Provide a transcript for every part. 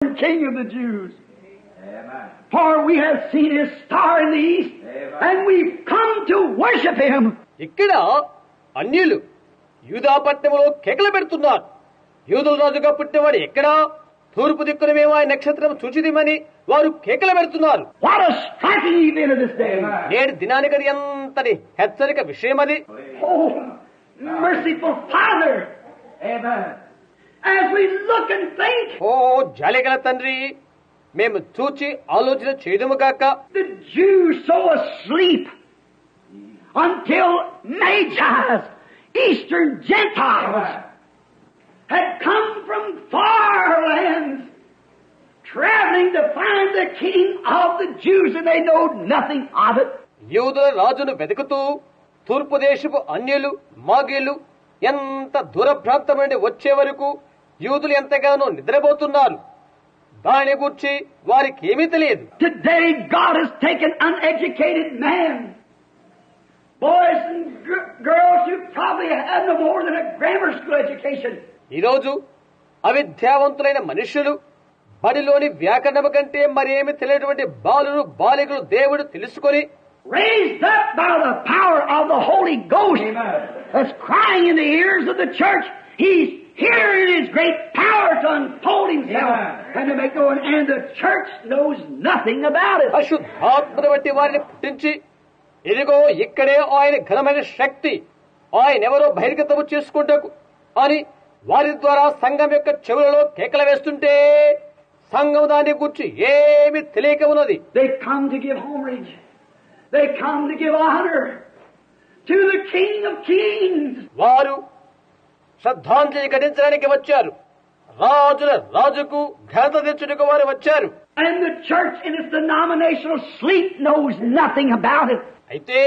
King of the Jews. For we have seen his star in the east, and we've come to worship him. ఇక్కడ అన్యులు యూదాపట్నంలో కేకలు పెడుతున్నారు. యూదుల రాజుగా పుట్టినవాడు ఎక్కడా? తూర్పు దిక్కున మేము ఆయన నక్షత్రం చూచిదిమని వారు కేకలు పెడుతున్నారు. What a striking event of this day. నేటి దినానికి అది ఎంతటి హెచ్చరిక విషయం అది. Oh, merciful Father. As we look and think, ఓ జాలిగల తండ్రి, మేము చూచి ఆలోచన చేయదుము గాక. the Jews so asleep until Magi's, Eastern Gentiles, had come from far lands, traveling to find the King of the Jews, and they know nothing of it. యూదుల రాజును వెతుకుతూ తూర్పు దేశపు అన్యులు మాగీలు ఎంత దూర ప్రాంతం నుండి వచ్చే వరకు యూదులు ఎంతగానో నిద్రపోతున్నారు. దాని గురించి వారికి ఏమీ తెలియదు. Today God has taken uneducated men, boys and girls who probably have no more than a grammar school education. ఈరోజు అవిద్యావంతులైన మనుషులు, బడిలోని వ్యాకరణము కంటే మరేమి తెలియనటువంటి బాలురు బాలికలు దేవుడు తెలుసుకొని raised up by the power of the Holy Ghost, that's crying in the ears of the church. He's here in his great power to unfold himself and to make known, and the church knows nothing about it. అశుద్ధాత్మను బట్టి వారిని పుట్టించి, ఇదిగో ఇక్కడే ఆయన ఘనమైన శక్తి, ఆయన ఎవరో బహిర్గతము చేసుకుంటకు అని వారి ద్వారా సంఘం యొక్క చెవులలో కేకలు వేస్తుంటే సంఘం దాని గురించి ఏమి తెలియక ఉన్నది. They come to give homage. They come to give honor to the King of Kings. వారు శ్రద్ధాంజలి ఘటించడానికి వచ్చారు. రాజుల రాజుకు ఘనత తెచ్చుటకు వారు వచ్చారు. And the church in its denominational sleep knows nothing about it. అయితే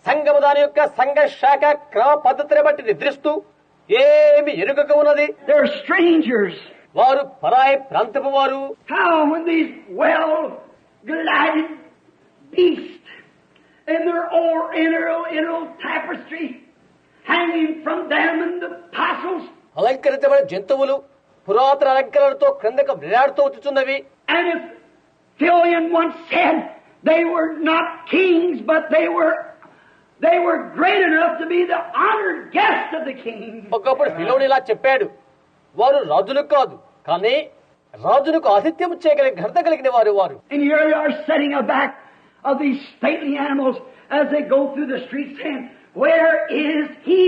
సంఘము దాని యొక్క సంఘ శాఖ క్రమ పద్ధతిని బట్టి నిద్రిస్తూ ఏమి ఎరుగక ఉన్నది. They're strangers. వారు పరాయి ప్రాంతపు వారు. How when these well-glided beasts in their old tapestry hanging from them and the apostles, అలంకరించబడిన జంతువులు పురాతన అలంకరణతో క్రిందకు వేలాడుతూ వచ్చుచున్నవి. and if Philion once said they were not kings, but they were great enough to be the honored guests of the king. ఒకప్పుడు ఫిలోని ఇలా చెప్పాడు, వారు రాజులు కాదు, కానీ రాజులకు ఆతిథ్యం చేయగలిగిన ఘనత కలిగిన వారు. And here they are setting aback of these stately animals as they go through the streets saying, where is he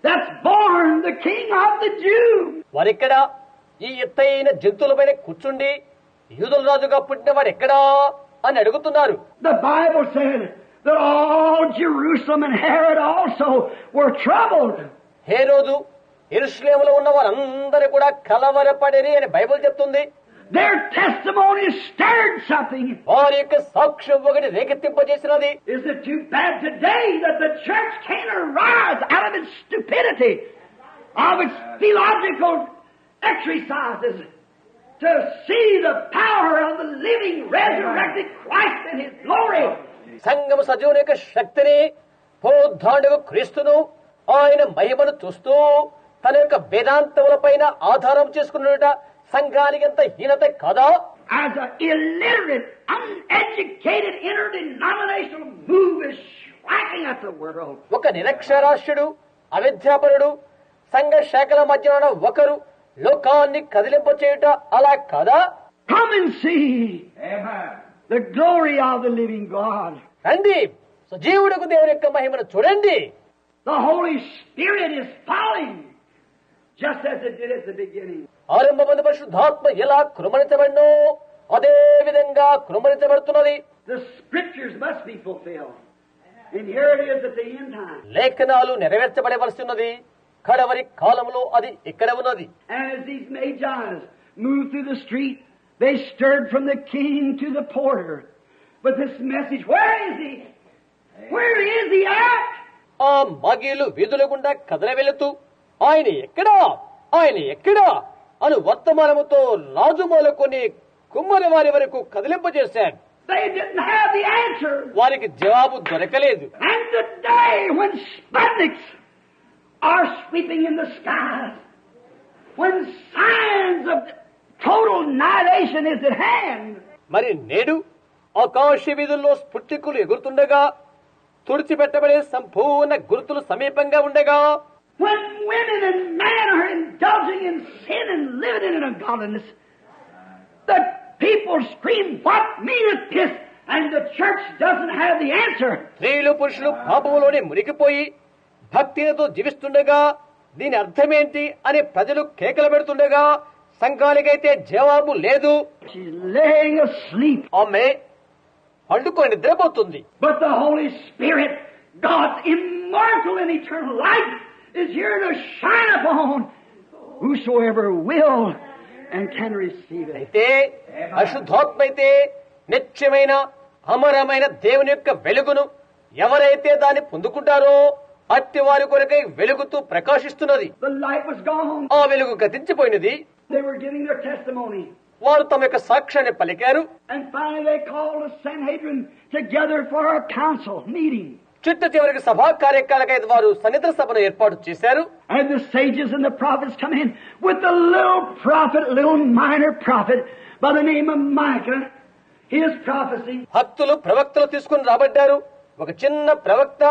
that's born the King of the Jews? వారిక్కడ ఈ ఎత్తైన జంతువులపైన కూర్చుండి యూదుల రాజుగా పుట్టిన వాడు ఎక్కడా అని అడుగుతున్నారు. The Bible said that all Jerusalem and Herod also were troubled. హేరోదు యెరూషలేములో ఉన్న వారందరూ కూడా కలవరపడిరి అని బైబిల్ చెప్తుంది. Their testimony stirred something. వారి యొక్క సాక్ష్యం ఒకటి రేకెత్తింపజేసినది. Is it too bad today that the church can't arise out of its stupidity, of its theological exercises, to see the power of the living, resurrected Christ in His glory? సంఘము సజీవుని యొక్క శక్తిని, పునరుద్ధానుడగు క్రీస్తును, ఆయన మహిమను చూస్తూ తన యొక్క వేదాంతములపైన ఆధారం చేసుకున్నట సంఘానికి ఎంత హీనత కాదా? As an illiterate, uneducated, interdenominational move is striking at the world. ఒక నిరక్షరాస్యుడు, అవిద్యాపరుడు, సంఘ శాఖల మధ్యన ఒకరు లోకాన్ని కదిలింపచేయుట అలా కాదా? Come and see the glory of the living God. రండి, సజీవుడకు దేవుని యొక్క మహిమను చూడండి. The Holy Spirit is falling, just as it did at the beginning. ఆరంభమందు పరిశుద్ధాత్మ ఎలా కృమరించబడినో అదే విధంగా కృమరించబడుతున్నది. The scriptures must be fulfilled. And here it is at the end time. లేఖనాలు నెరవేర్చబడవలసి ఉన్నది. కడవరి కాలంలో అది ఇక్కడ ఉన్నది. And as these Magi's moved through the street, they stirred from the king to the porter. But this message, where is he? Where is he at? ఆ మగీలు వీధుల గుండా కదల వెళుతూ ఆయన ఎక్కడా, ఆయన ఎక్కడా అను వర్తమానముతో రాజు మొదలుకొని కుమ్మరి వారి వరకు కదిలింపజేశాడు. They didn't have the answer. వారికి జవాబు దొరకలేదు. And today, when Sputniks are sweeping in the skies, when signs of Total annihilation is at hand. మరి నేడు ఆకాశ వీధుల్లో స్ఫుట్టికులు ఎగురుతుండగా తుడిచిపెట్టబడే సంపూర్ణ గుర్తులు సమీపంగా ఉండగా When women and men are indulging in sin and living in ungodliness, the people scream, "What meaneth this?" And the church doesn't have the answer. స్త్రీలు పురుషులు పాపములోనే మునిగిపోయి భక్తితో జీవిస్తుండగా దీని అర్థమేంటి అని ప్రజలు కేకలు పెడుతుండగా సంఘానికైతే జవాబు లేదు. She's laying asleep. ఆమె పండుకొని నిద్రపోతుంది. But the Holy Spirit, God's immortal and eternal light, is here to shine upon whosoever will and can receive it. అయితే అశుద్ధాత్మ అయితే నిత్యమైన అమరమైన దేవుని యొక్క వెలుగును ఎవరైతే దాన్ని పొందుకుంటారో అట్టి వారి కొరకై వెలుగుతూ ప్రకాశిస్తున్నది. The light was gone. ఆ వెలుగు గతించిపోయినది. They were giving their testimony. వారు తమ యొక్క సాక్ష్యాన్ని పలికారు. And finally they called a Sanhedrin together for a council meeting. చిట్ట చివరికి సభా కార్యక్రమాలకై వారు సన్నిధి సభను ఏర్పాటు చేశారు. And the sages and the prophets come in with the little minor prophet by the name of Micah, his prophecy. భక్తులు ప్రవక్తలు తీసుకుని రాబడ్డారు. ఒక చిన్న ప్రవక్త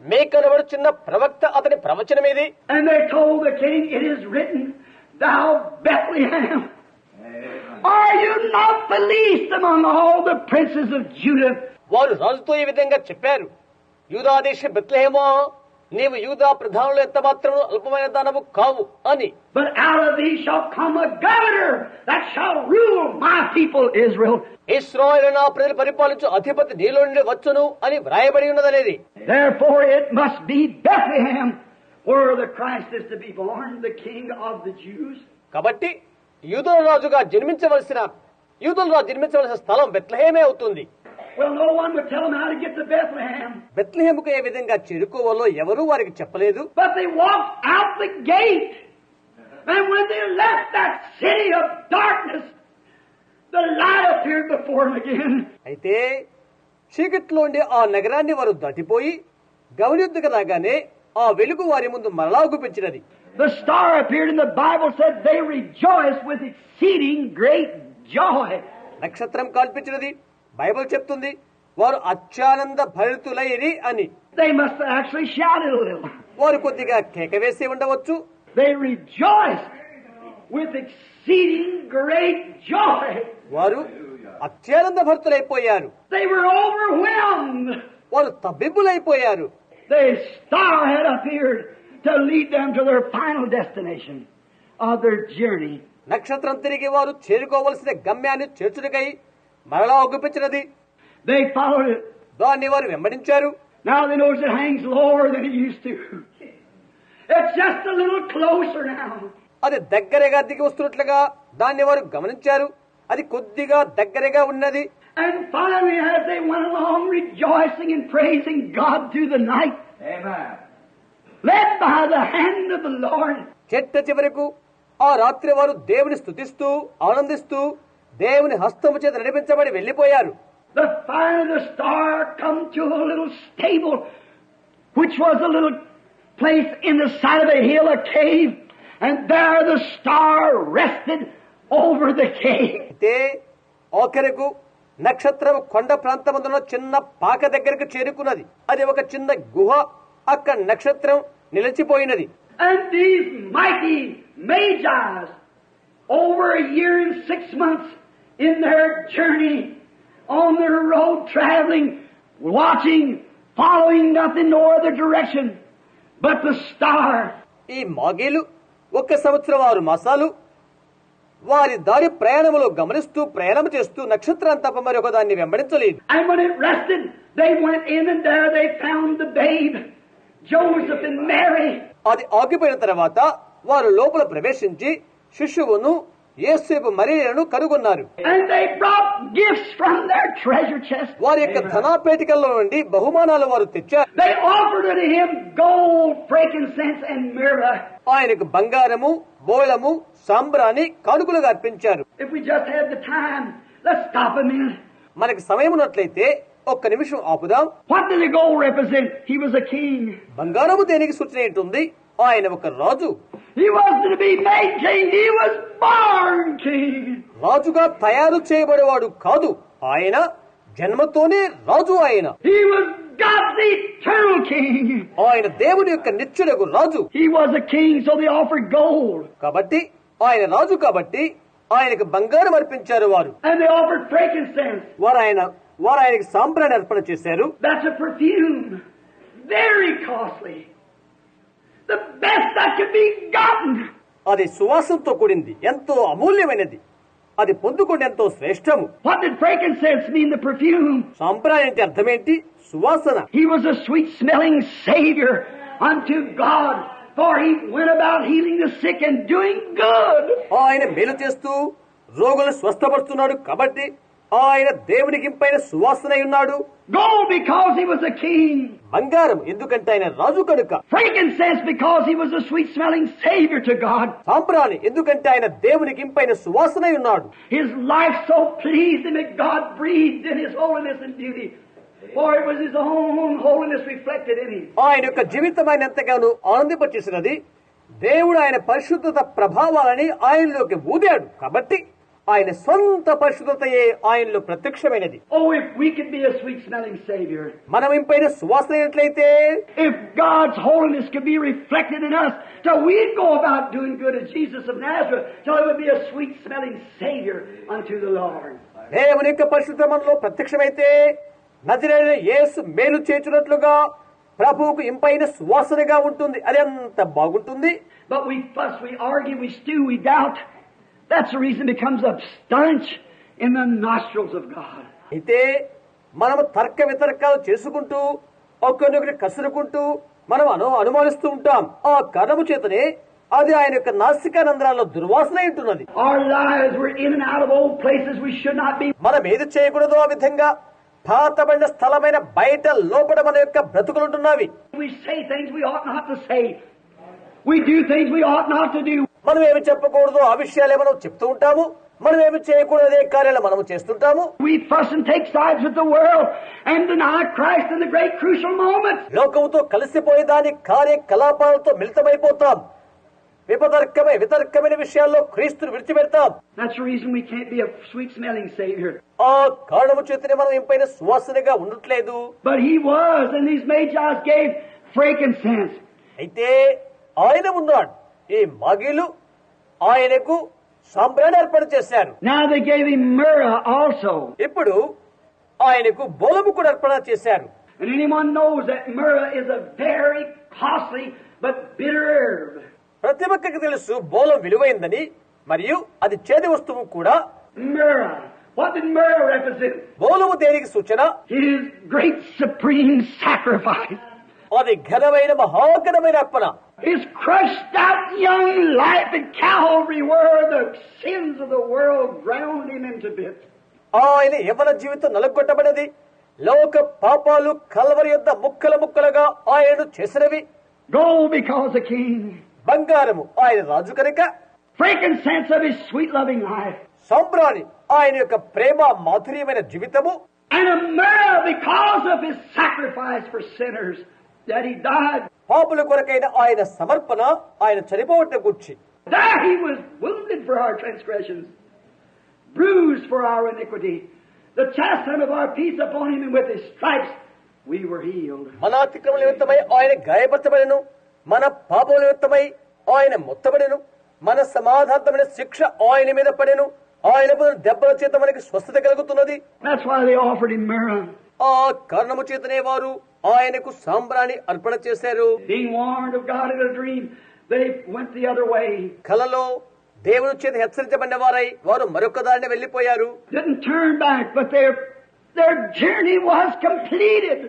మేకనబడు చిన్న ప్రవక్త అతని ప్రవచనం ఇది. And they told the king, "It is written, Thou Bethlehem, are you not the least among all the princes of Judah?" వారు రాజుతో ఈ విధంగా చెప్పారు, యూదా దేశ బెత్లెహేమా, నీవు యూదా ప్రధానులు ఎంత మాత్రం అల్పమైన దానవు కావు అని. "But out of thee shall come a governor that shall rule my people Israel." ఇశ్రాయేలు నా ప్రజలు పరిపాలించు అధిపతి నీలో నుండి వచ్చును అని వ్రాయబడి ఉన్నదనేది. Therefore it must be Bethlehem where the Christ is to be born, the King of the Jews. కాబట్టి యూదుల రాజుగా జన్మించవలసిన స్థలం బెత్లెహేమే అవుతుంది. Well, no one would tell them how to get to Bethlehem. బెత్లెహేముకు ఏ విధంగా చేరుకోవాలో ఎవరూ వారికి చెప్పలేదు. But they walked out the gate. And when they left that city of darkness, the light appeared before them again. అయితే చీకట్లోండి ఆ నగరాన్ని వారు దాటిపోయి గమనిద్దుకు రాగానే ఆ వెలుగు వారి ముందు మరలా గుపించినది. The star appeared and the Bible said they rejoiced with exceeding great joy. నక్షత్రం కల్పించినది. బైబిల్ చెప్తుంది వారు అత్యానంద భరితులైరి అని. They must have actually shouted a little. వారు కొద్దిగా కేక వేసి ఉండవచ్చు. They rejoiced with exceeding great joy. వారు అత్యానంద భరితులైపోయారు. They were overwhelmed. వారు తబ్బిబ్బులైపోయారు. The star had appeared to lead them to their final destination of their journey. నక్షత్రం తిరిగి వారు చేరుకోవలసిన గమ్యాన్ని చేర్చుడికై మరలా ఒగ్గుపించినది. They followed it. దాన్ని వారు వెంబడించారు. Now they notice it hangs lower than it used to. It's just a little closer now. అది దగ్గరగా దిగి వస్తున్నట్లుగా దాన్ని వారు గమనించారు. అది కొద్దిగా దగ్గరగా ఉన్నది. And finally, as they went along rejoicing and praising God through the night, Amen, led by the hand of the Lord, చెట్ట చివరకు ఆ రాత్రి వారు దేవుని స్తుతిస్తూ ఆనందిస్తూ దేవుని హస్తము చేత నడిపించబడి వెళ్లిపోయారు. the fire of the star come to a little stable, which was a little place in the side of a hill, a cave, and there the star rested over the cave. అయితే ఆఖరకు నక్షత్రం కొండ ప్రాంతమందున చిన్న పాక దగ్గరకు చేరుకున్నది. అది ఒక చిన్న గుహ. అక్కడ నక్షత్రం నిలిచిపోయినది. And these mighty magi, over a year and 6 months in their journey, on their road traveling, watching, following nothing no other direction but the star. ఈ మాగీలు 1 సంవత్సరం 6 మాసాలు వారి దారి ప్రయాణములో గమనిస్తూ ప్రయాణం చేస్తూ నక్షత్రం తప్ప మరొక దాన్ని వెంబడించలేదు. And when it rested, they went in and there they found the babe, Joseph and Mary. అది ఆగిపోయిన తర్వాత వారు లోపల ప్రవేశించి శిశువును యేసేపు మరియను కనుగొన్నారు. And they brought gifts from their treasure chest. వారి యొక్క ధనాపేటికల్లో నుండి బహుమానాలు వారు తెచ్చారు. They offered unto him gold, frankincense, and myrrh. ఆయనకు బంగారము, బోళము, సాంబ్రాణి కానుకలుగా అర్పించారు. If we just had the time, let's stop a minute. మనకి సమయం ఉన్నట్లయితే 1 నిమిషం ఆపుదాం. What did the gold represent? He was a king. బంగారము దేనికి సూచన ఏంటుంది? ఆయన ఒక రాజు. He wasn't to be made king, he was born king. రాజుగా తయారు చేయబడేవాడు కాదు, ఆయన జన్మతోనే రాజు. ఆయన He was God's eternal king. ఆయన దేవుని యొక్క నిత్యుడగు రాజు. He was a king, so they offered gold. కాబట్టి ఆయన రాజు కాబట్టి ఆయనకు బంగారం అర్పించారు వారు. And they offered frankincense. వారు ఆయనకి సాంబ్రాణి అర్పణ చేశారు. That's a perfume. Very costly. The best that could be gotten. అది సువాసనతో కూడింది, ఎంతో అమూల్యమైనది. అది పొందుకుంటే ఎంతో శ్రేష్టము. What did frankincense mean, the perfume? సాంబ్రాణి అంటే అర్థమేంటి? సువాసన. He was a sweet-smelling Savior unto God, for he went about healing the sick and doing good. ఆయన మేలు చేస్తూ రోగులు స్వస్థపరుస్తున్నాడు కాబట్టి ఆయన దేవునికి ఇంపైన సువాసన ఉన్నాడు. Gold, because he was a king. బంగారం ఎందుకంటే ఆయన రాజు కనుక. Frankincense, because he was a sweet-smelling Savior to God. సాంబ్రాణి ఎందుకంటే ఆయన దేవునికి ఇంపైన సువాసన ఉన్నాడు. His life so pleased him that God breathed in his holiness and beauty, for it was his own holiness reflected in him. ఆయన యొక్క జీవితం ఆయన ఎంతగానో ఆనందింపచేసినది. దేవుడు ఆయన పరిశుద్ధత ప్రభావాలని ఆయనలోకి ఊదాడు కాబట్టి ఆయన సొంత పరిశుద్ధతయే ఆయనలో ప్రత్యక్షమైనది. Oh, if we could be a sweet-smelling Savior. మనం ఇంపైన సువాసన అయినట్లయితే, If God's holiness could be reflected in us, so we'd go about doing good as Jesus of Nazareth, so it would be a sweet-smelling Savior unto the Lord. దేవుని యొక్క పరిశుద్ధ మనలో ప్రత్యక్షమైతే నజరేయుడైన యేసు మేలు చేర్చున్నట్లుగా ప్రభువుకు ఇంపైన సువాసనగా ఉంటుంది. అది ఎంత బాగుంటుంది. But we fuss, we argue, we stew, we doubt. That's the reason it becomes a stench in the nostrils of God. అయితే మనము తర్క వితర్కాలు చేసుకుంటూ ఒకరినొకరి కసురుకుంటూ మనం అనుమానిస్తూ ఉంటాం. ఆ కారణము చేతనే అది ఆయన యొక్క నాసికానందరాల్లో దుర్వాసన ఉంటున్నది. Our lives were in and out of old places we should not be. మనం ఏది చేయకూడదో ఆ విధంగా పాతబడిన స్థలమైన బయట లోపల మన యొక్క బ్రతుకులుంటున్నవి. We say things we ought not to say. We do things we ought not to do. మనం ఏమి చెప్పకూడదు ఆ విషయాలే మనం చెప్తూ ఉంటాము. మనం ఏమి చేయకూడదు అదే కార్యాలు మనము చేస్తుంటాము. We fuss and take sides with the world and deny Christ in the great crucial moments. లోకముతో కలిసిపోయి దాని కార్యకలాపాలతో మిళితమైపోతాం. వితర్కమైన విషయాల్లో క్రీస్తును విడిచిపెడతాం. That's the reason we can't be a sweet-smelling Savior. ఆ కారణము చేతనే మనం ఇంపైన సువాసనగా ఉండట్లేదు. But he was, and these Magi's gave frankincense. అయితే ఆయన ఉన్నాడు. ఈ మాగీలు ఆయనకు సాంబ్రాణి అర్పణ చేశారు. Now they gave him myrrh also. ఇప్పుడు ఆయనకు బోలము కూడా అర్పణ చేశారు. And anyone knows that myrrh is a very costly but bitter herb. ప్రతి ఒక్కరికి తెలుసు బోలం విలువైందని, మరియు అది చేదు వస్తువు కూడా. Myrrh. What did myrrh represent? బోలము దేనికి సూచన? His great supreme sacrifice. అది ఘనమైన మహాఘనమైన అర్పణ. His crushed out young life at Calvary, where the sins of the world ground him into bits. ఆయన యవ్వన జీవితం నలుగొట్టబడినది. లోక పాపాలు కల్వరి యొద్ద ముక్కల ముక్కలుగా ఆయనను చేసినవి. Gold because a king. బంగారము ఆయన రాజు కనుక. Frankincense of his sweet loving life. సాంబ్రాణి ఆయన యొక్క ప్రేమ మాధుర్యమైన జీవితము. And a myrrh because of his sacrifice for sinners, that he died. పాపుల కొరకైన ఆయన సమర్పణ, ఆయన చనిపోవట గుర్చి. There he was wounded for our transgressions, bruised for our iniquity. The chastisement of our peace upon him, and with his stripes we were healed. మన అతిక్రమల నిమిత్తమై ఆయన గాయపరచబడెను, మన పాపముల నిమిత్తమై ఆయన మొత్తబడెను, మన సమాధానమైన శిక్ష ఆయన మీద పడెను, ఆయన దెబ్బల చేత మనకి స్వస్థత కలుగుతున్నది. That's why they offered him myrrh. ఆ కారణము చేతనే వారు ఆయనకు సాంబ్రాణి అర్పణ చేశారు. Being warned of God in a dream, they went the other way. కలలో దేవుని చేత హెచ్చరించబడిన వారై వారు మరొక దారిని వెళ్లిపోయారు. Didn't turn back, but their journey was completed.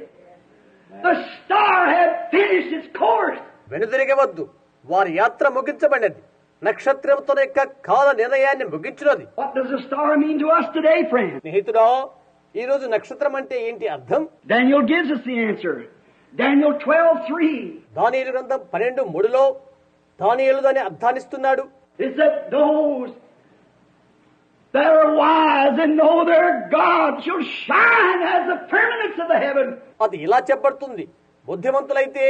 The star had finished its course. వెనుదిరగవద్దు, వారి యాత్ర ముగించబడినది. నక్షత్రంతో యొక్క కాల నిర్ణయాన్ని ముగించినది. What does the star mean to us today, friend? స్నేహితుడా, ఈ రోజు నక్షత్రం అంటే ఏంటి అర్థం? Daniel gives us the answer. Daniel 12:3. దానియేలు గ్రంథం 12:3లో దానియేలు దాన్ని అర్థానిస్తున్నాడు. It said, those that are wise and know their God shall shine as the firmaments of the heaven. అది ఇలా చెప్పబడుతుంది, బుద్ధిమంతులైతే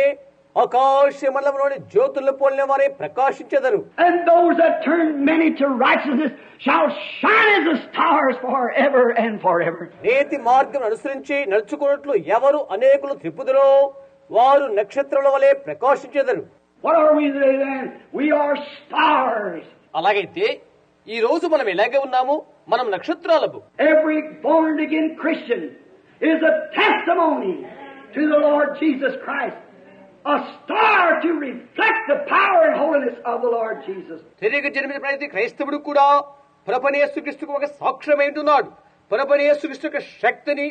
ఆకాశ మండలంలోని జ్యోతులను పోలిన వారే ప్రకాశించెదరు. And those that turn many to righteousness shall shine as the stars forever and forever. నీతి మార్గం అనుసరించి నడుచుకున్నట్లు ఎవరు అనేకులు త్రిప్పుదురో వారు నక్షత్రాల వలె ప్రకాశించెదరు. What are we today then? We are stars. అలాగైతే ఈ రోజు మనం ఎలాగే ఉన్నాము? మనం నక్షత్రాలము. Every born again Christian is a testimony to the Lord Jesus Christ. A star to reflect the power and holiness of the Lord Jesus. తిరిగి జన్మించిన ప్రతి క్రైస్తవుడు కూడా ప్రభువైన యేసుక్రీస్తుకు ఒక సాక్ష్యమై ఉంటున్నాడు. ప్రభువైన యేసుక్రీస్తు యొక్క శక్తిని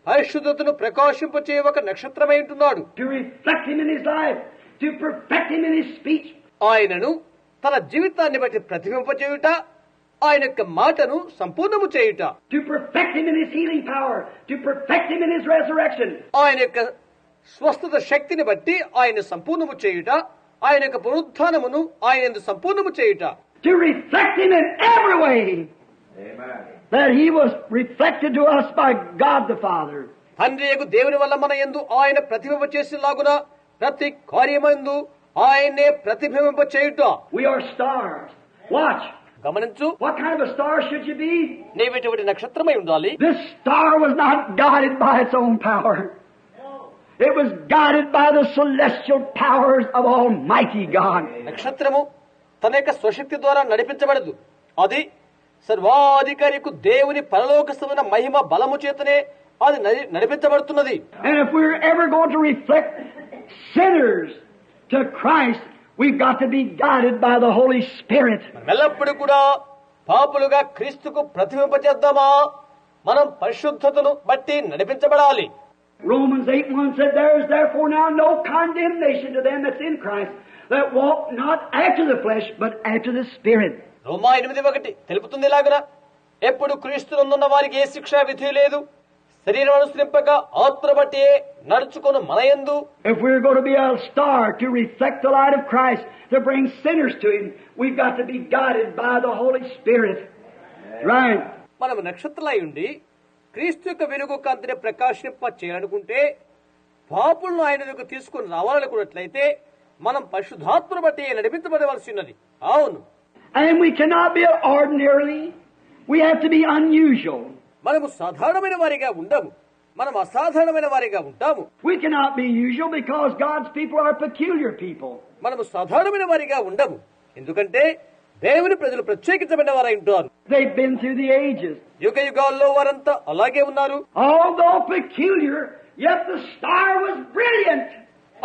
పరిశుద్ధతను ప్రకాశింపచే ఒక నక్షత్రమై ఉంటున్నాడు. To reflect Him in His life, to perfect Him in His speech. ఆయనను తన జీవితాన్ని బట్టి ప్రతిబింపచేయుట, ఆయన యొక్క మాటను సంపూర్ణము చేయుట, To perfect Him in His healing power, to perfect Him in His resurrection. ఆయన యొక్క స్వస్థత శక్తిని బట్టి ఆయన సంపూర్ణము చేయుట, ఆయన యొక్క పునరుత్థానమును ఆయన సంపూర్ణము చేయుట. To reflect Him in every way. Amen. That He was reflected to us by God the Father. తండ్రి యొక్క దేవుని వల్ల మన యందు ఆయన ప్రతిబింబ చేసేలాగున ప్రతి కార్యమందు ఆయన్నే ప్రతిబింబ చేయుట. We are stars. Watch. గమనించు, What kind of a star should you be? నీవెటువంటి నక్షత్రమై ఉండాలి. This star was not guided by its own power. It was guided by the celestial powers of Almighty God. నక్షత్రము తన యొక్క స్వశక్తి ద్వారా నడిపించబడదు. అది సర్వాధికారికు దేవుని పరలోకమైన మహిమ బలము చేతనే అది నడిపించబడుతున్నది. And if we're ever going to reflect sinners to Christ, we've got to be guided by the Holy Spirit. ఎల్లప్పుడూ కూడా పాపులుగా క్రీస్తుకు ప్రతిబింబచేద్దామా? మనం పరిశుద్ధతను బట్టి నడిపించబడాలి. Romans 8:1 said, "There is therefore now no condemnation to them that's in Christ, that walk not after the flesh, but after the Spirit." రోమా 8:1 తెలుపుతుంది ఇలాగన, ఎప్పుడు క్రీస్తునందున్న వారికి ఏ శిక్షా విధి లేదు, శరీరం అనుసరింపక ఆత్మ బట్టి నడుచుకుని మనయందు. If we're going to be a star to reflect the light of Christ, to bring sinners to Him, we've got to be guided by the Holy Spirit. Right. మనం నక్షత్రలై ఉండి క్రీస్తు యొక్క వెలుగు కాంతిని ప్రకాశింప చేయాలనుకుంటే, పాపులను ఆయన యొక్క తీసుకుని రావాలనుకున్నట్లయితే మనం పరిశుద్ధాత్మను బట్టి నడిపించబడవలసి ఉన్నది. అవును, And we cannot be ordinarily. We have to be unusual. మనము సాధారణమైన వారిగా ఉండము, మనం అసాధారణమైన వారిగా ఉంటాము. We cannot be usual because God's people are peculiar people. మనము సాధారణమైన వారిగా ఉండము, ఎందుకంటే దేవుని ప్రజలు ప్రత్యేకించబడిన వారై ఉంటారు. They've been through the ages. యుగ యుగాల్లో వారంతా అలాగే ఉన్నారు. Although peculiar, yet the star was brilliant.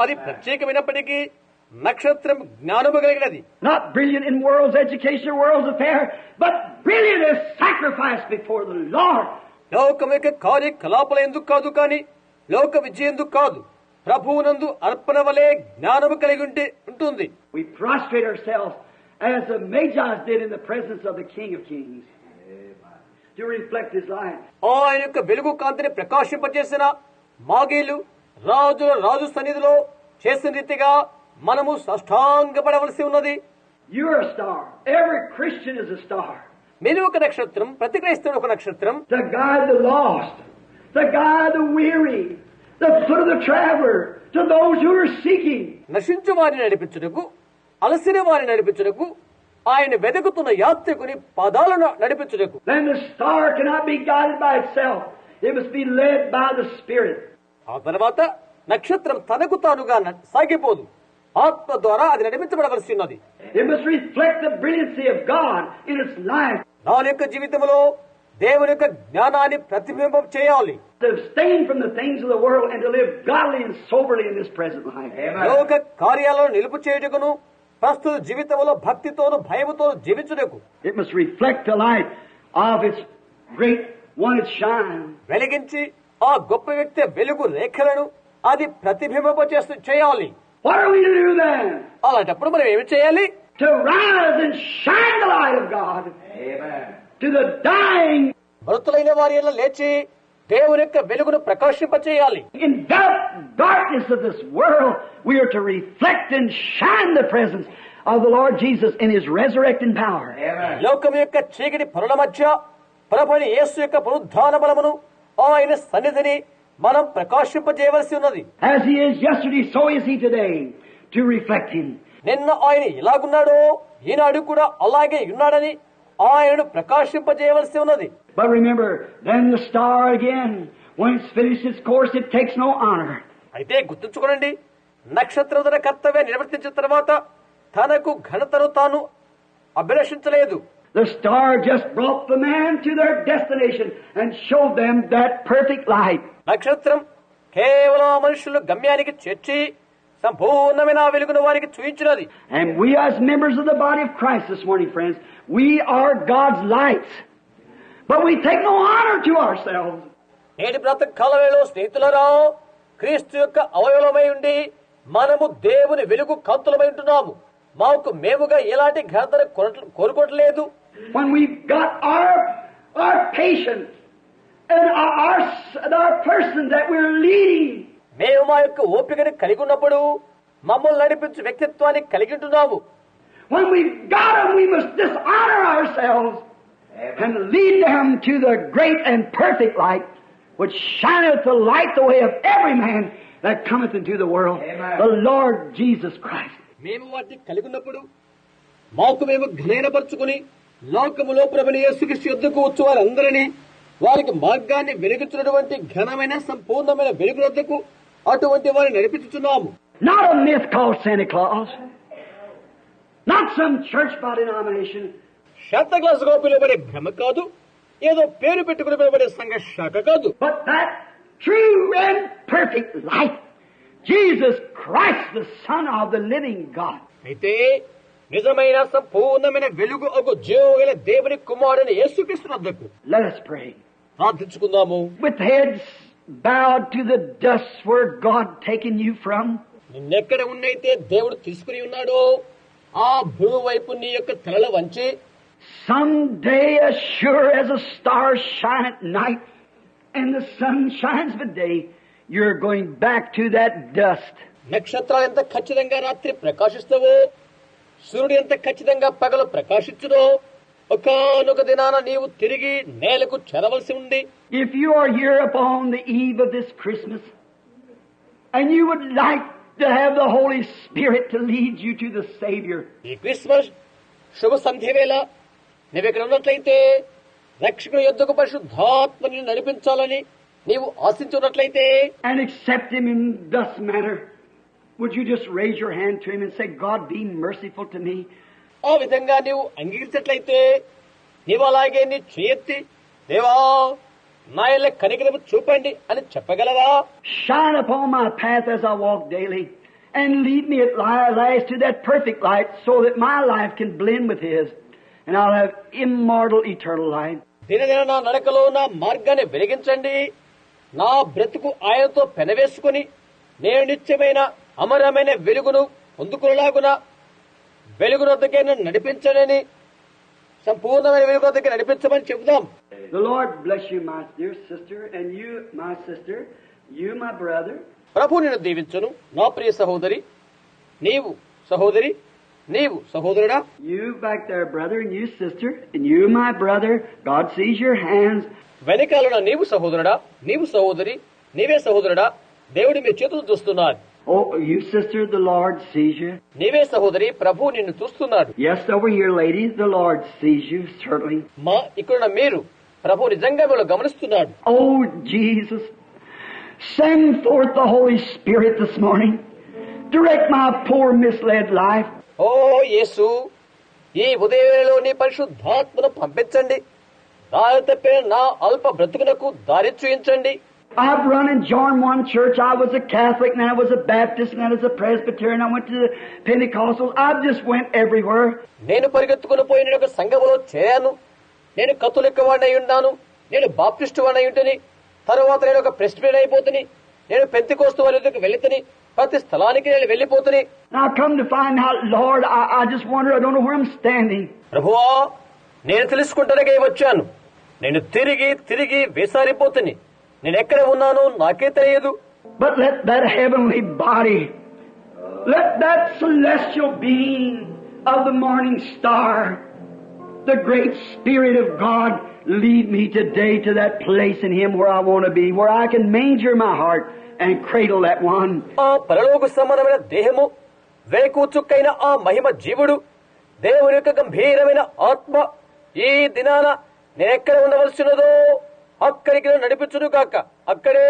అది ప్రత్యేకమైనప్పటికీ నక్షత్రం జ్ఞానము కలిగినది. Not brilliant in world's education or world's affair, but brilliant as sacrifice before the Lord. లోకం యొక్క కార్యకలాపాల ఎందుకు కాదు, కానీ లోక విజయ ఎందుకు కాదు, ప్రభువునందు అర్పణ వలె జ్ఞానము కలిగి ఉంటుంది. We prostrate ourselves as the Magi did in the presence of the King of Kings to reflect His light. ఆయన యొక్క వెలుగు కాంతిని ప్రకాశింపచేసిన మాగీలు రాజు సన్నిధిలో చేసిన రీతిగా మనము సాష్టాంగపడవలసి ఉన్నది. You're a star. Every Christian is a star. మీరు ఒక నక్షత్రం, ప్రతి క్రైస్తవుడు ఒక నక్షత్రం. To guide the lost, to guide the weary, the foot of the traveler, to those who are seeking. నశించు వారిని నడిపించుటకు, అలసిన వారిని నడిపించుటకు, ఆయన వెతుకుతున్న యాత్రికుని పాదాలను నడిపించుటకు. Then the star cannot be guided by itself. It must be led by the Spirit. ఆ తర్వాత నక్షత్రం తనకు తానుగా సాగిపోదు, ఆత్మ ద్వారా అది నడిపించబడవలసి ఉన్నది. It must reflect the brilliancy of God in its life. దాని యొక్క జీవితంలో దేవుని యొక్క జ్ఞానాన్ని ప్రతిబింబం చేయాలి. To abstain from the things of the world and to live godly and soberly in this present life. లోక కార్యాలను నిలుపు చేయుటకును, ప్రస్తుత జీవితంలో భక్తితోను భయముతోను జీవించుటకు. It must reflect the light of its great one its shine. వెలిగించి ఆ గొప్ప వ్యక్తి వెలుగు రేఖలను అది ప్రతిబింబ చేయాలి. What are we to do then? అలాంటప్పుడు మనం ఏమి చేయాలి? To rise and shine the light of God. Amen. To the dying. మృతులైన వారి ఎడల లేచి దేవుని యొక్క వెలుగును ప్రకాశింపచేయాలి. In the darkness of this world, we are to reflect and shine the presence of the Lord Jesus in His resurrecting power. Amen. లోకం యొక్క చీకటి పొరల మధ్య ప్రభువైన యేసు యొక్క పునరుద్ధాన బలమును, ఆయన సన్నిధిని మనం ప్రకాశింపజేయవలసి ఉన్నది. As He is yesterday, so is He today. to reflect Him. నిన్న ఆయన ఇలాగున్నాడో ఈనాడు కూడా అలాగే ఉన్నాడని ఆయనను ప్రకాశింపజేయవలసి ఉన్నది. But remember, then the star again, when it's finished its course, it takes no honor. అయితే గుర్తుంచుకోనండి, నక్షత్రం తన కర్తవ్యాన్ని నిర్వర్తించిన తర్వాత తనకు ఘనతను తాను అభిలషించలేదు. The star just brought the man to their destination and showed them that perfect light. నక్షత్రం కేవలం మనుషులు గమ్యానికి చేర్చి సంపూర్ణమైన వెలుగును వారికి చూయించినది. And we as members of the body of Christ this morning, friends, we are God's lights. But we take no honor to ourselves. నేటి ప్రాతకాల వేళలో స్నేహితులారా, క్రీస్తు యొక్క అవయవమై ఉండి మనము దేవుని వెలుగు కాంతులమై ఉంటున్నాము. మాకు మేముగా ఎలాంటి ఘనతను కోరుకోవట్లేదు. When we've got our patience and our person that we're leading, మేము మా యొక్క ఓపికని కలిగి ఉన్నప్పుడు మమ్మల్ని నడిపించే వ్యక్తిత్వాన్ని కలిగి ఉంటున్నాము. when we've got them, we must dishonor ourselves and lead them to the great and perfect light, which shineth the light the way of every man that cometh into the world, the Lord Jesus Christ. మేము వాటిని కలిగి ఉన్నప్పుడు మాకు మేము ఘనపరుచుకుని లోకములో ప్రభుని యేసుక్రీస్తు యొద్దకు వచ్చు వారందరినీ వారికి మార్గాన్ని వెలిగించినటువంటి ఘనమైన సంపూర్ణమైన వెలుగు వద్దకు అటువంటి వారిని నడిపించుచున్నాము. Not a myth called Santa Claus, not some church by denomination, Shanta class గా పిలువబడే భ్రమ కాదు, ఏదో పేరు పెట్టుకుని పిలువబడే సంఘ శాఖ కాదు, but that true and perfect light, Jesus Christ, the Son of the living God. అయితే నిజమైన సంపూర్ణమైన వెలుగు ఒక జీవగల దేవుని కుమారుని యేసుక్రీస్తు వద్దకు Let us pray. ప్రార్థించుకుందాము. With heads bowed to the dust where God taken you from, నిన్నెక్కడ ఉన్నైతే దేవుడు తీసుకుని ఉన్నాడో ఆ భూమి వైపు నీ యొక్క తలలు వంచి, someday as sure as a star shine at night and the sun shines by day, you're going back to that dust. నక్షత్రాలు ఎంత ఖచ్చితంగా రాత్రి ప్రకాశిస్తావో, సూర్యుడు ఎంత ఖచ్చితంగా పగలు ప్రకాశించునో, ఒకానొక దినాన నీవు తిరిగి నేలకు చేరవలసి ఉంది. If you are here upon the eve of this Christmas and you would like to have the Holy Spirit to lead you to the Savior, ఈ క్రిస్మస్ శుభ సంధ్య వేళ నీవిక్కడ ఉన్నట్లయితే రక్షకుని యొద్దకు పరిశుద్ధాత్మని నడిపించాలని నీవు ఆశించున్నట్లయితే and accept Him in thus manner, would you just raise your hand to Him and say, God, be merciful to me? ఆ విధంగా నీవు అంగీకరించినట్లయితే నీవు అలాగే నీ చేయెత్తి, దేవా నా యెడల కనికరము చూపండి అని చెప్పగలవా? Shine upon my path as I walk daily and lead me at last to that perfect light so that my life can blend with His and I'll have immortal eternal life. దినదిన నా నడకలో నా మార్గాన్ని వెలిగించండి, నా బ్రతుకు ఆయనతో పెనవేసుకుని నేను నిత్యమైన అమరమైన వెలుగును పొందుకునేలాగున వెలుగును వద్దకే నన్ను నడిపించడని, సంపూర్ణమైన వెలుగు వద్దకే నడిపించమని చెబుదాం. The Lord bless you, my dear sister, and you, my sister, you, my brother. ప్రభు నిన్ను దీవించును, నా ప్రియ సహోదరి, నీవు సహోదరి, నీవు సహోదరుడా. You back there, brother, and you, sister, and you, my brother. God sees your hands. వెనకాలన నీవు సహోదరుడా, నీవు సహోదరి, నీవే సహోదరుడా, దేవుడు మీ చేతులు చూస్తున్నాడు. Oh, you, sister, the Lord sees you. నీవే సహోదరి, ప్రభు నిన్ను చూస్తున్నాడు. Yes, over here, ladies, the Lord sees you, certainly. మా ఇక్కడ మీరు ప్రభు నిజంగా మీరు గమనిస్తున్నాడు. Oh, Jesus, send forth the Holy Spirit this morning. Direct my poor misled life. ఓ యేసు, ఈ ఉదయంలో నీ పరిశుద్ధాత్మను పంపించండి, దారి తప్పిన నా అల్ప బ్రతుకునకు దారి చూయించండి. I've run and joined one church. I was a Catholic, and I was a Baptist, and I was a Presbyterian. I went to the Pentecostal. I just went everywhere. నేను పరిగెత్తుకుని పోయిన ఒక సంఘములో చేరాను. నేను కథోలిక్ వాడినై ఉన్నాను, నేను బాప్టిస్టు వాడినై ఉంటని, తర్వాత నేను ఒక ప్రెస్బిటరియన్ అయిపోతుని, నేను పెంతెకోస్తు వారి దగ్గరికి వెళ్తుని, ప్రతి స్థలానికి నేను వెళ్లిపోతుని. And I come to find out, Lord, I just wonder, I don't know where I'm standing. ప్రభువా, నేను తెలుసుకుంటానికే వచ్చాను. నేను తిరిగి తిరిగి వేసారిపోతుని, నేను ఎక్కడ ఉన్నానో నాకే తెలియదు. But let that heavenly body, let that celestial being of the morning star, the great Spirit of God, lead me today to that place in Him where I want to be, where I can manger my heart and cradle that one. ఆ పరలోక సంబంధమైన దేహము, వేకు చుక్కైన ఆ మహిమ జీవుడు, దేవుని యొక్క గంభీరమైన ఆత్మ ఈ దినాన నేనెక్కడ ఉండవలసినదో అక్కడికి నడిపించును కాక. అక్కడే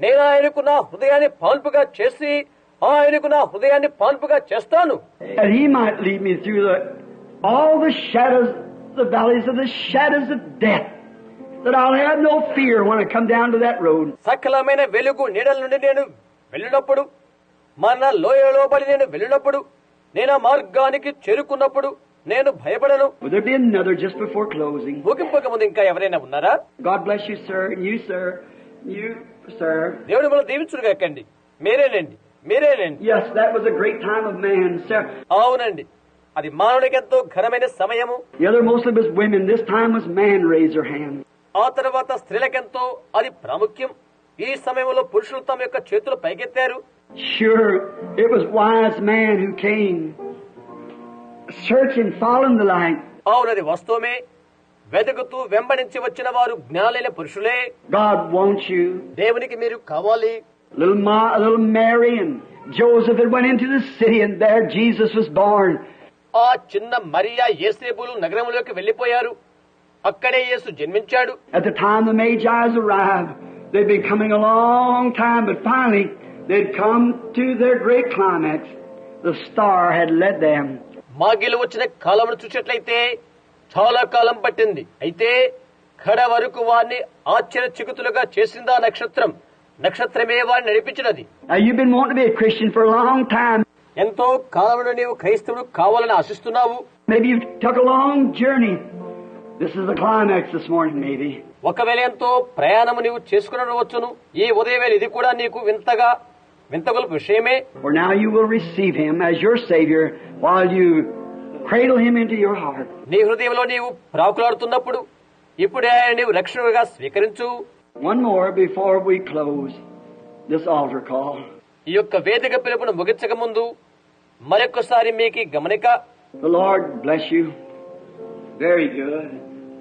నేను ఆయనకు నా హృదయాన్ని పాల్పుగా చేసి ఆయనకు నా హృదయాన్ని పాల్పుగా చేస్తాను. And He might lead me through all the shadows, the valleys of the shadows of death, that I'll have no fear when I come down to that road. సకలమైన వెలుగు నీడల నుండి నేను వెళ్ళినప్పుడు, మన లోయలో బడి నేను వెళ్ళినప్పుడు, నేను ఆ మార్గానికి చేరుకున్నప్పుడు నేను భయపడను. Will there be another just before closing? ముగింపక ముందు ఇంకా ఎవరైనా ఉన్నారా? God bless you, sir, and you, sir, you, sir. దేవుడు మనం దీవించుడుగా ఎక్కండి. మీరేనండి, మీరేనండి. Yes, that was a great time of man, sir. అవునండి, అది మానవుడికి ఎంతో ఘనమైన సమయము. The other mostly was women. This time was man raised their hand. ఆ తర్వాత స్త్రీలకెంతో అది ప్రాముఖ్యం. ఈ సమయంలో పురుషులు తమ యొక్క చేతులు పైకెత్తారు. Sure, it was wise man who came, searching, following the light. అవునది వాస్తవమే. వెతుకుతూ వెంబడించి వచ్చిన వారు జ్ఞానులైన పురుషులే. God wants you. దేవునికి మీరు కావాలి. Little Mary and Joseph had went into the city, and there Jesus was born. ఆ చిన్న మరియా యేసేపులు నగరంలోకి వెళ్లిపోయారు. అక్కడే యేసు జన్మించాడు. At the time the Magi's arrived, they'd been coming a long time, but finally they'd come to their great climax. The star had led them. మాగిలు వచ్చిన కాలమును చూసినట్లయితే చాలా కాలం పట్టింది. అయితే కడ వరకు వారిని ఆశ్చర్యచకితులుగా చేసిందా నక్షత్రం. నక్షత్రమే వారిని నడిపించినది. Now you've been wanting to be a Christian for a long time. ఎంతో కాలంలో నీవు క్రైస్తవుడు కావాలని ఆశిస్తున్నావు. Maybe you took a long journey. This is the climax this morning, maybe. ఒకవేళ ఎంతో ప్రయాణము నీవు చేసుకునవచ్చును. ఈ ఉదయవేళ ఇది కూడా నీకు వింతగొలుపు విషయమే. For now you will receive Him as your Savior while you cradle Him into your heart. నీ హృదయంలో నీవు ప్రాకులాడుతున్నప్పుడు ఇప్పుడే నీవు రక్షకుడిగా స్వీకరించు. One more before we close this altar call. ఈ యొక్క వేదిక పిలుపును ముగించక ముందు మరొకసారి మీకు గమనిక. The Lord bless you. Very good.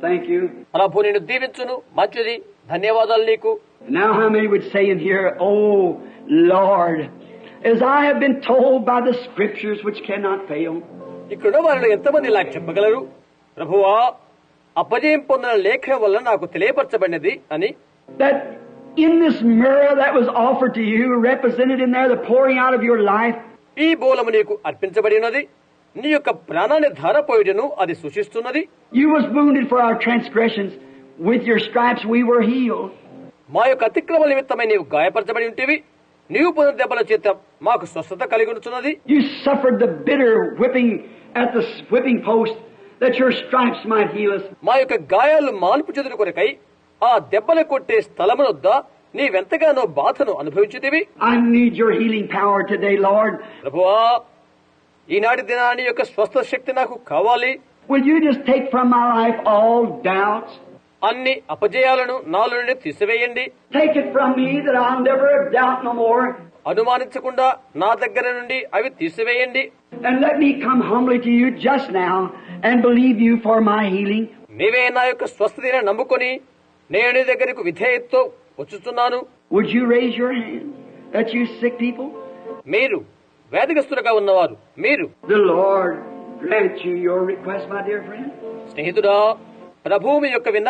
Thank you. ప్రభు నిన్ను దీవించును. మంచిది, ధన్యవాదాలు నీకు. Now how many would say in here, oh Lord, as I have been told by the Scriptures which cannot fail. ఇక్కడ వారిలో ఎంతమంది ఇలా చెప్పగలరు, ప్రభువా అపజయం పొందిన లేఖనం వల్ల నాకు తెలియపరచబడినది అని. That in this mirror that was offered to you, represented in there the pouring out of your life. ఈ బోలము నీకు అర్పించబడినది. నీ యొక్క ప్రాణాన్ని ధారపోయుటను అది సూచిస్తున్నది. You was wounded for our transgressions. With your stripes we were healed. మా యొక్క అతిక్రమ నిమిత్తమై నీవు గాయపరచబడి ఉంటేవి. నీవు పొందిన దెబ్బల చేత మాకు స్వస్థత కలిగి ఉంటున్నది. You suffered the bitter whipping at the whipping post, that your stripes might heal us. మా యొక్క గాయాలు మాన్పు చెందుట కొరకై ఆ దెబ్బలు కొట్టే స్థలమునొద్ద నీవెంతగానో బాధను అనుభవించితివి. I need your healing power today, Lord. ప్రభువా ఈనాటి దినాన్ని యొక్క స్వస్థ శక్తి నాకు కావాలి. Will you just take from my life all doubts? అన్ని అపజయాలను నాలో నుండి తీసివేయండి. Take it from me that I'll never doubt no more. అనుమానించకుండా నా దగ్గర నుండి అవి తీసివేయండి. And let me come humbly to you just now and believe you for my healing. నీవే నా యొక్క స్వస్థతను నమ్ముకొని నేను నీ దగ్గరకు విధేయతతో వచ్చుచున్నాను. Would you raise your hand? That you sick people? మీరు వేదగ్రస్తులుగా ఉన్నవారు, మీరు. The Lord grant you your request, my dear friend. స్నేహితుడా, ప్రభువు మీ యొక్క విన్నపం